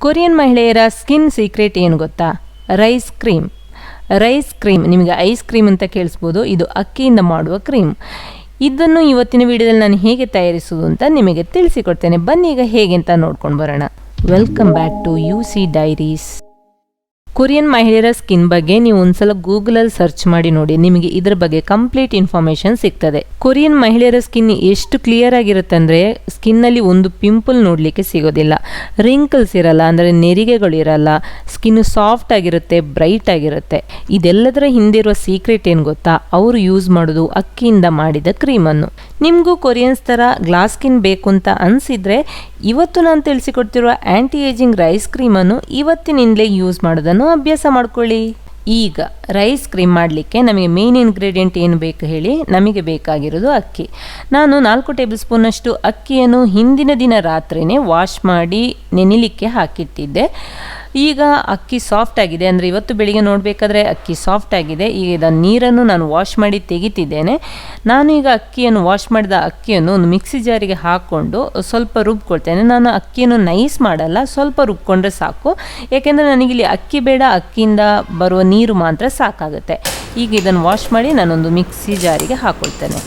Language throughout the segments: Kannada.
ಕೊರಿಯನ್ ಮಹಿಳೆಯರ ಸ್ಕಿನ್ ಸೀಕ್ರೆಟ್ ಏನು ಗೊತ್ತಾ? Rice cream. ರೈಸ್ ಕ್ರೀಮ್ ನಿಮಗೆ ಐಸ್ ಕ್ರೀಮ್ ಅಂತ ಕೇಳಿಸ್ಬೋದು. ಇದು ಅಕ್ಕಿಯಿಂದ ಮಾಡುವ ಕ್ರೀಮ್. ಇದನ್ನು ಇವತ್ತಿನ ವಿಡಿಯೋದಲ್ಲಿ ನಾನು ಹೇಗೆ ತಯಾರಿಸುವುದು ಅಂತ ನಿಮಗೆ ತಿಳಿಸಿಕೊಡ್ತೇನೆ. ಬನ್ನಿ ಈಗ ಹೇಗೆ ಅಂತ ನೋಡ್ಕೊಂಡು ಬರೋಣ. Welcome back to UC diaries. Korean ಮಹಿಳೆಯರ ಸ್ಕಿನ್ ಬಗ್ಗೆ ನೀವು ಒಂದ್ಸಲ ಗೂಗಲಲ್ಲಿ ಸರ್ಚ್ ಮಾಡಿ ನೋಡಿ, ನಿಮಗೆ ಇದರ ಬಗ್ಗೆ ಕಂಪ್ಲೀಟ್ ಇನ್ಫಾರ್ಮೇಶನ್ ಸಿಗ್ತದೆ. ಕೊರಿಯನ್ ಮಹಿಳೆಯರ ಸ್ಕಿನ್ ಎಷ್ಟು ಕ್ಲಿಯರ್ ಆಗಿರುತ್ತೆ ಅಂದರೆ ಸ್ಕಿನ್ನಲ್ಲಿ ಒಂದು ಪಿಂಪಲ್ ನೋಡಲಿಕ್ಕೆ ಸಿಗೋದಿಲ್ಲ, ರಿಂಕಲ್ಸ್ ಇರಲ್ಲ, ಅಂದರೆ ನೆರಿಗೆಗಳು ಇರಲ್ಲ, ಸ್ಕಿನ್ ಸಾಫ್ಟ್ ಆಗಿರುತ್ತೆ, ಬ್ರೈಟ್ ಆಗಿರುತ್ತೆ. ಇದೆಲ್ಲದರ ಹಿಂದಿರುವ ಸೀಕ್ರೆಟ್ ಏನು ಗೊತ್ತಾ? ಅವರು ಯೂಸ್ ಮಾಡೋದು ಅಕ್ಕಿಯಿಂದ ಮಾಡಿದ ಕ್ರೀಮನ್ನು. ನಿಮಗೂ ಕೊರಿಯನ್ಸ್ ಥರ ಗ್ಲಾಸ್ ಸ್ಕಿನ್ ಬೇಕು ಅಂತ ಅನಿಸಿದರೆ ಇವತ್ತು ನಾನು ತಿಳಿಸಿಕೊಡ್ತಿರುವ ಆ್ಯಂಟಿ ಏಜಿಂಗ್ ರೈಸ್ ಕ್ರೀಮನ್ನು ಇವತ್ತಿನಿಂದಲೇ ಯೂಸ್ ಮಾಡೋದನ್ನು ಅಭ್ಯಾಸ ಮಾಡ್ಕೊಳ್ಳಿ. ಈಗ ರೈಸ್ ಕ್ರೀಮ್ ಮಾಡಲಿಕ್ಕೆ ನಮಗೆ ಮೇನ್ ಇಂಗ್ರೀಡಿಯೆಂಟ್ ಏನು ಬೇಕು ಹೇಳಿ? ನಮಗೆ ಬೇಕಾಗಿರೋದು ಅಕ್ಕಿ. ನಾನು 4 ಟೇಬಲ್ ಸ್ಪೂನಷ್ಟು ಅಕ್ಕಿಯನ್ನು ಹಿಂದಿನ ದಿನ ರಾತ್ರಿನೇ ವಾಶ್ ಮಾಡಿ ನೆನೆಲಿಕ್ಕೆ ಹಾಕಿಟ್ಟಿದ್ದೆ. ಈಗ ಅಕ್ಕಿ ಸಾಫ್ಟ್ ಆಗಿದೆ, ಅಂದರೆ ಇವತ್ತು ಬೆಳಿಗ್ಗೆ ನೋಡಬೇಕಾದ್ರೆ ಅಕ್ಕಿ ಸಾಫ್ಟ್ ಆಗಿದೆ. ಈಗ ಇದನ್ನು ನೀರನ್ನು ನಾನು ವಾಶ್ ಮಾಡಿ ತೆಗಿತಿದ್ದೇನೆ. ನಾನು ಈಗ ಅಕ್ಕಿಯನ್ನು ವಾಶ್ ಮಾಡಿದ ಅಕ್ಕಿಯನ್ನು ಒಂದು ಮಿಕ್ಸಿ ಜಾರಿಗೆ ಹಾಕ್ಕೊಂಡು ಸ್ವಲ್ಪ ರುಬ್ಕೊಳ್ತೇನೆ. ನಾನು ಅಕ್ಕಿಯನ್ನು ನೈಸ್ ಮಾಡಲ್ಲ, ಸ್ವಲ್ಪ ರುಬ್ಕೊಂಡ್ರೆ ಸಾಕು. ಏಕೆಂದರೆ ನನಗಿಲ್ಲಿ ಅಕ್ಕಿ ಬೇಡ, ಅಕ್ಕಿಯಿಂದ ಬರುವ ನೀರು ಮಾತ್ರ ಸಾಕಾಗುತ್ತೆ. ಈಗ ಇದನ್ನು ವಾಶ್ ಮಾಡಿ ನಾನೊಂದು ಮಿಕ್ಸಿ ಜಾರಿಗೆ ಹಾಕ್ಕೊಳ್ತೇನೆ.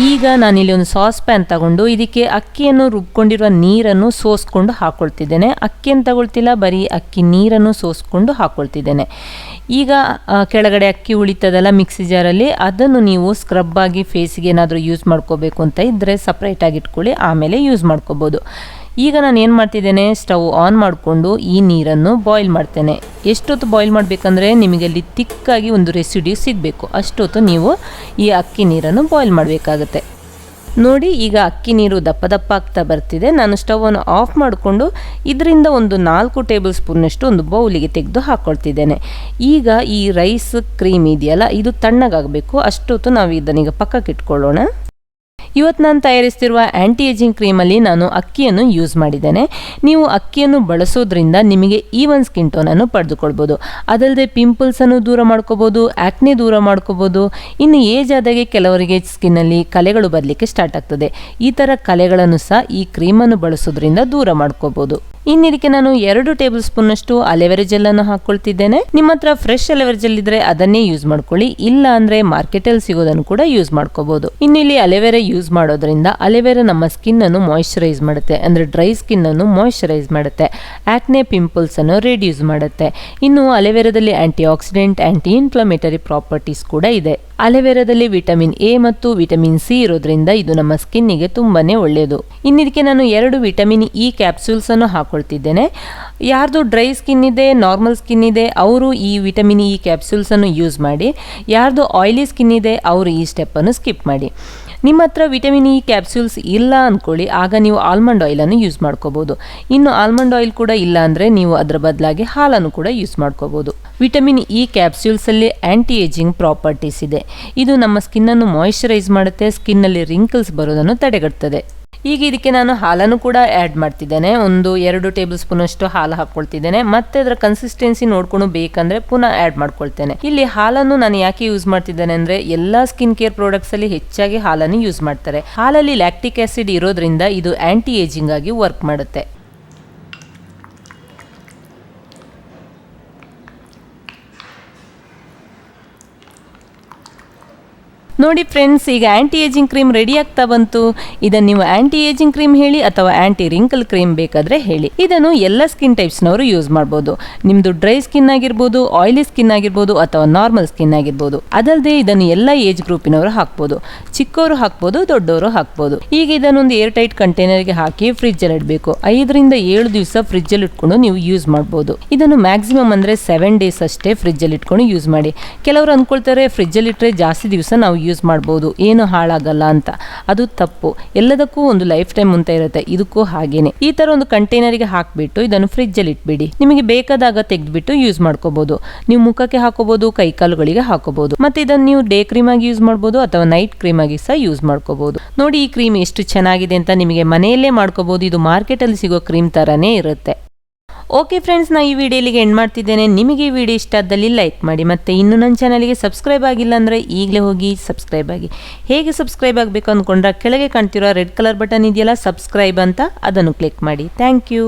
ಈಗ ನಾನಿಲ್ಲಿ ಒಂದು ಸಾಸ್ ಪ್ಯಾನ್ ತಗೊಂಡು ಇದಕ್ಕೆ ಅಕ್ಕಿಯನ್ನು ರುಬ್ಕೊಂಡಿರುವ ನೀರನ್ನು ಸೋಸ್ಕೊಂಡು ಹಾಕ್ಕೊಳ್ತಿದ್ದೇನೆ. ಅಕ್ಕಿಯನ್ನು ತಗೊಳ್ತಿಲ್ಲ, ಬರೀ ಅಕ್ಕಿ ನೀರನ್ನು ಸೋಸ್ಕೊಂಡು ಹಾಕ್ಕೊಳ್ತಿದ್ದೇನೆ. ಈಗ ಕೆಳಗಡೆ ಅಕ್ಕಿ ಉಳಿತದಲ್ಲ ಮಿಕ್ಸಿ ಜಾರಲ್ಲಿ, ಅದನ್ನು ನೀವು ಸ್ಕ್ರಬ್ ಆಗಿ ಫೇಸಿಗೆ ಏನಾದರೂ ಯೂಸ್ ಮಾಡ್ಕೋಬೇಕು ಅಂತ ಇದ್ದರೆ ಸಪ್ರೇಟಾಗಿ ಇಟ್ಕೊಳ್ಳಿ, ಆಮೇಲೆ ಯೂಸ್ ಮಾಡ್ಕೋಬೋದು. ಈಗ ನಾನು ಏನು ಮಾಡ್ತಿದ್ದೇನೆ, ಸ್ಟವ್ ಆನ್ ಮಾಡಿಕೊಂಡು ಈ ನೀರನ್ನು ಬಾಯ್ಲ್ ಮಾಡ್ತೇನೆ. ಎಷ್ಟೊತ್ತು ಬಾಯ್ಲ್ ಮಾಡಬೇಕಂದ್ರೆ ನಿಮಗೆ ಅಲ್ಲಿ ತಿಕ್ಕಾಗಿ ಒಂದು ರೆಸಿಡ್ಯೂ ಸಿಗಬೇಕು, ಅಷ್ಟೊತ್ತು ನೀವು ಈ ಅಕ್ಕಿ ನೀರನ್ನು ಬಾಯ್ಲ್ ಮಾಡಬೇಕಾಗತ್ತೆ. ನೋಡಿ, ಈಗ ಅಕ್ಕಿ ನೀರು ದಪ್ಪ ದಪ್ಪ ಆಗ್ತಾ ಬರ್ತಿದೆ. ನಾನು ಸ್ಟವನ್ನು ಆಫ್ ಮಾಡಿಕೊಂಡು ಇದರಿಂದ ಒಂದು 4 ಟೇಬಲ್ ಸ್ಪೂನ್ನಷ್ಟು ಒಂದು ಬೌಲಿಗೆ ತೆಗೆದು ಹಾಕ್ಕೊಳ್ತಿದ್ದೇನೆ. ಈಗ ಈ ರೈಸ್ ಕ್ರೀಮ್ ಇದೆಯಲ್ಲ, ಇದು ತಣ್ಣಗಾಗಬೇಕು, ಅಷ್ಟೊತ್ತು ನಾವು ಇದನ್ನೀಗ ಪಕ್ಕಕ್ಕೆ ಇಟ್ಕೊಳ್ಳೋಣ. ಇವತ್ತು ನಾನು ತಯಾರಿಸ್ತಿರುವ ಆ್ಯಂಟಿ ಏಜಿಂಗ್ ಕ್ರೀಮಲ್ಲಿ ನಾನು ಅಕ್ಕಿಯನ್ನು ಯೂಸ್ ಮಾಡಿದ್ದೇನೆ. ನೀವು ಅಕ್ಕಿಯನ್ನು ಬಳಸೋದ್ರಿಂದ ನಿಮಗೆ ಈವನ್ ಸ್ಕಿನ್ ಟೋನನ್ನು ಪಡೆದುಕೊಳ್ಬೋದು. ಅದಲ್ಲದೆ ಪಿಂಪಲ್ಸನ್ನು ದೂರ ಮಾಡ್ಕೋಬೋದು, ಆ್ಯಕ್ನೆ ದೂರ ಮಾಡ್ಕೋಬೋದು. ಇನ್ನು ಏಜ್ ಆದಾಗೆ ಕೆಲವರಿಗೆ ಸ್ಕಿನ್ನಲ್ಲಿ ಕಲೆಗಳು ಬರಲಿಕ್ಕೆ ಸ್ಟಾರ್ಟ್ ಆಗ್ತದೆ. ಈ ಥರ ಕಲೆಗಳನ್ನು ಸಹ ಈ ಕ್ರೀಮನ್ನು ಬಳಸೋದ್ರಿಂದ ದೂರ ಮಾಡ್ಕೋಬೋದು. ಇನ್ನಿದಕ್ಕೆ ನಾನು 2 ಟೇಬಲ್ ಸ್ಪೂನ್ನಷ್ಟು ಅಲೆವೆರಾ ಜೆಲ್ಲನ್ನು ಹಾಕ್ಕೊಳ್ತಿದ್ದೇನೆ. ನಿಮ್ಮ ಹತ್ರ ಫ್ರೆಶ್ ಅಲೆವೆರಾ ಜೆಲ್ ಇದ್ರೆ ಅದನ್ನೇ ಯೂಸ್ ಮಾಡ್ಕೊಳ್ಳಿ, ಇಲ್ಲ ಅಂದರೆ ಮಾರ್ಕೆಟಲ್ಲಿ ಸಿಗೋದನ್ನು ಕೂಡ ಯೂಸ್ ಮಾಡ್ಕೋಬಹುದು. ಇನ್ನು ಇಲ್ಲಿ ಅಲೆವೆರಾ ಯೂಸ್ ಮಾಡೋದ್ರಿಂದ ಅಲೆವೆರಾ ನಮ್ಮ ಸ್ಕಿನ್ ಅನ್ನು ಮಾಯಿಶ್ಚರೈಸ್ ಮಾಡುತ್ತೆ, ಅಂದರೆ ಡ್ರೈ ಸ್ಕಿನ್ ಅನ್ನು ಮಾಯಿಶ್ಚರೈಸ್ ಮಾಡುತ್ತೆ, ಆಕ್ನೆ ಪಿಂಪಲ್ಸ್ ಅನ್ನು ರಿಡ್ಯೂಸ್ ಮಾಡುತ್ತೆ. ಇನ್ನು ಅಲೆವೆರಾದಲ್ಲಿ anti oxidant, anti inflammatory properties ಕೂಡ ಇದೆ. ಅಲೆವೆರಾದಲ್ಲಿ ವಿಟಮಿನ್ ಎ ಮತ್ತು ವಿಟಮಿನ್ ಸಿ ಇರೋದ್ರಿಂದ ಇದು ನಮ್ಮ ಸ್ಕಿನ್ನಿಗೆ ತುಂಬಾನೇ ಒಳ್ಳೆಯದು. ಇನ್ನಿದಕ್ಕೆ ನಾನು 2 ವಿಟಮಿನ್ ಇ ಕ್ಯಾಪ್ಸೂಲ್ಸ್ ಅನ್ನು ಹಾಕೊಳ್ತಿದ್ದೇನೆ. ಯಾರ್ದು ಡ್ರೈ ಸ್ಕಿನ್ ಇದೆ, ನಾರ್ಮಲ್ ಸ್ಕಿನ್ ಇದೆ, ಅವರು ಈ ವಿಟಮಿನ್ ಇ ಕ್ಯಾಪ್ಸೂಲ್ಸ್ ಅನ್ನು ಯೂಸ್ ಮಾಡಿ. ಯಾರ್ದು ಆಯಿಲಿ ಸ್ಕಿನ್ ಇದೆ ಅವರು ಈ ಸ್ಟೆಪ್ಪನ್ನು ಸ್ಕಿಪ್ ಮಾಡಿ. ನಿಮ್ಮ ಹತ್ರ ವಿಟಮಿನ್ ಇ ಕ್ಯಾಪ್ಸೂಲ್ಸ್ ಇಲ್ಲ ಅಂದ್ಕೊಳ್ಳಿ, ಆಗ ನೀವು ಆಲ್ಮಂಡ್ ಆಯಿಲನ್ನು ಯೂಸ್ ಮಾಡ್ಕೋಬೋದು. ಇನ್ನು ಆಲ್ಮಂಡ್ ಆಯಿಲ್ ಕೂಡ ಇಲ್ಲ ಅಂದರೆ ನೀವು ಅದರ ಬದಲಾಗಿ ಹಾಲನ್ನು ಕೂಡ ಯೂಸ್ ಮಾಡ್ಕೋಬೋದು. ವಿಟಮಿನ್ ಇ ಕ್ಯಾಪ್ಸೂಲ್ಸಲ್ಲಿ ಆ್ಯಂಟಿ ಏಜಿಂಗ್ ಪ್ರಾಪರ್ಟೀಸ್ ಇದೆ. ಇದು ನಮ್ಮ ಸ್ಕಿನ್ನನ್ನು ಮಾಯಿಶ್ಚರೈಸ್ ಮಾಡುತ್ತೆ, ಸ್ಕಿನ್ನಲ್ಲಿ ರಿಂಕಲ್ಸ್ ಬರೋದನ್ನು ತಡೆಗಟ್ತದೆ. ಈಗ ಇದಕ್ಕೆ ನಾನು ಹಾಲನ್ನು ಕೂಡ ಆ್ಯಡ್ ಮಾಡ್ತಿದ್ದೇನೆ. ಒಂದು 2 ಟೇಬಲ್ ಸ್ಪೂನಷ್ಟು ಹಾಲು ಹಾಕ್ಕೊಳ್ತಿದ್ದೇನೆ. ಮತ್ತೆ ಅದರ ಕನ್ಸಿಸ್ಟೆನ್ಸಿ ನೋಡ್ಕೊಂಡು ಬೇಕಂದರೆ ಪುನಃ ಆ್ಯಡ್ ಮಾಡ್ಕೊಳ್ತೇನೆ. ಇಲ್ಲಿ ಹಾಲನ್ನು ನಾನು ಯಾಕೆ ಯೂಸ್ ಮಾಡ್ತಿದ್ದೇನೆ ಅಂದರೆ ಎಲ್ಲ ಸ್ಕಿನ್ ಕೇರ್ ಪ್ರಾಡಕ್ಟ್ಸಲ್ಲಿ ಹೆಚ್ಚಾಗಿ ಹಾಲನ್ನು ಯೂಸ್ ಮಾಡ್ತಾರೆ. ಹಾಲಲ್ಲಿ ಲ್ಯಾಕ್ಟಿಕ್ ಆ್ಯಸಿಡ್ ಇರೋದ್ರಿಂದ ಇದು ಆ್ಯಂಟಿ ಏಜಿಂಗ್ ಆಗಿ ವರ್ಕ್ ಮಾಡುತ್ತೆ. ನೋಡಿ ಫ್ರೆಂಡ್ಸ್, ಈಗ ಆ್ಯಂಟಿ ಏಜಿಂಗ್ ಕ್ರೀಮ್ ರೆಡಿ ಆಗ್ತಾ ಬಂತು. ಇದನ್ನು ನೀವು ಆ್ಯಂಟಿ ಏಜಿಂಗ್ ಕ್ರೀಮ್ ಹೇಳಿ ಅಥವಾ ಆ್ಯಂಟಿ ರಿಂಕಲ್ ಕ್ರೀಮ್ ಬೇಕಾದರೆ ಹೇಳಿ. ಇದನ್ನು ಎಲ್ಲ ಸ್ಕಿನ್ ಟೈಪ್ಸ್ನವರು ಯೂಸ್ ಮಾಡ್ಬೋದು. ನಿಮ್ಮದು ಡ್ರೈ ಸ್ಕಿನ್ ಆಗಿರ್ಬೋದು, ಆಯಿಲಿ ಸ್ಕಿನ್ ಆಗಿರ್ಬೋದು, ಅಥವಾ ನಾರ್ಮಲ್ ಸ್ಕಿನ್ ಆಗಿರ್ಬೋದು. ಅದಲ್ಲದೆ ಇದನ್ನು ಎಲ್ಲ ಏಜ್ ಗ್ರೂಪಿನವರು ಹಾಕ್ಬೋದು, ಚಿಕ್ಕವರು ಹಾಕ್ಬೋದು, ದೊಡ್ಡವರು ಹಾಕ್ಬೋದು. ಈಗ ಇದನ್ನೊಂದು ಏರ್ ಟೈಟ್ ಕಂಟೈನರ್ಗೆ ಹಾಕಿ ಫ್ರಿಜ್ಜಲ್ಲಿ ಇಡಬೇಕು. 5 ರಿಂದ 7 ದಿವಸ ಫ್ರಿಜ್ಜಲ್ಲಿ ಇಟ್ಕೊಂಡು ನೀವು ಯೂಸ್ ಮಾಡ್ಬೋದು. ಇದನ್ನು ಮ್ಯಾಕ್ಸಿಮಮ್ ಅಂದರೆ 7 ಡೇಸ್ ಅಷ್ಟೇ ಫ್ರಿಜ್ಜಲ್ಲಿ ಇಟ್ಕೊಂಡು ಯೂಸ್ ಮಾಡಿ. ಕೆಲವರು ಅಂದ್ಕೊಳ್ತಾರೆ ಫ್ರಿಜ್ಜಲ್ಲಿ ಇಟ್ಟರೆ ಜಾಸ್ತಿ ದಿವಸ ನಾವು ಯೂಸ್ ಮಾಡ್ಬೋದು, ಏನು ಹಾಳಾಗಲ್ಲ ಅಂತ. ಅದು ತಪ್ಪು. ಎಲ್ಲದಕ್ಕೂ ಒಂದು ಲೈಫ್ ಟೈಮ್ ಅಂತ ಇರುತ್ತೆ, ಇದಕ್ಕೂ ಹಾಗೇನೆ. ಈ ತರ ಒಂದು ಕಂಟೈನರ್ಗೆ ಹಾಕ್ಬಿಟ್ಟು ಇದನ್ನು ಫ್ರಿಜ್ಜಲ್ಲಿ ಇಟ್ಬಿಡಿ. ನಿಮಗೆ ಬೇಕಾದಾಗ ತೆಗೆದ್ಬಿಟ್ಟು ಯೂಸ್ ಮಾಡ್ಕೋಬಹುದು. ನೀವು ಮುಖಕ್ಕೆ ಹಾಕೋಬಹುದು, ಕೈಕಾಲುಗಳಿಗೆ ಹಾಕೋಬಹುದು. ಮತ್ತೆ ಇದನ್ನು ನೀವು ಡೇ ಕ್ರೀಮ್ ಆಗಿ ಯೂಸ್ ಮಾಡ್ಬೋದು ಅಥವಾ ನೈಟ್ ಕ್ರೀಮ್ ಆಗಿ ಸಹ ಯೂಸ್ ಮಾಡ್ಕೋಬಹುದು. ನೋಡಿ ಈ ಕ್ರೀಮ್ ಎಷ್ಟು ಚೆನ್ನಾಗಿದೆ ಅಂತ ನಿಮಗೆ ಮನೆಯಲ್ಲೇ ಮಾಡ್ಕೋಬಹುದು. ಇದು ಮಾರ್ಕೆಟ್ ಅಲ್ಲಿ ಸಿಗೋ ಕ್ರೀಮ್ ತರಾನೇ ಇರುತ್ತೆ. ಓಕೆ ಫ್ರೆಂಡ್ಸ್, ನಾನು ಈ ವಿಡಿಯೋ ಇಲ್ಲಿಗೆ ಎಂಡ್ ಮಾಡ್ತಿದ್ದೇನೆ. ನಿಮಗೆ ಈ ವಿಡಿಯೋ ಇಷ್ಟ ಆದಲ್ಲಿ ಲೈಕ್ ಮಾಡಿ, ಮತ್ತು ಇನ್ನೂ ನನ್ನ ಚಾನಲ್ಗೆ ಸಬ್ಸ್ಕ್ರೈಬ್ ಆಗಿಲ್ಲ ಅಂದರೆ ಈಗಲೇ ಹೋಗಿ ಸಬ್ಸ್ಕ್ರೈಬ್ ಆಗಿ. ಹೇಗೆ ಸಬ್ಸ್ಕ್ರೈಬ್ ಆಗಬೇಕು ಅಂದ್ಕೊಂಡ್ರೆ ಕೆಳಗೆ ಕಾಣ್ತಿರೋ ರೆಡ್ ಕಲರ್ ಬಟನ್ ಇದೆಯಲ್ಲ, ಸಬ್ಸ್ಕ್ರೈಬ್ ಅಂತ, ಅದನ್ನು ಕ್ಲಿಕ್ ಮಾಡಿ. Thank you.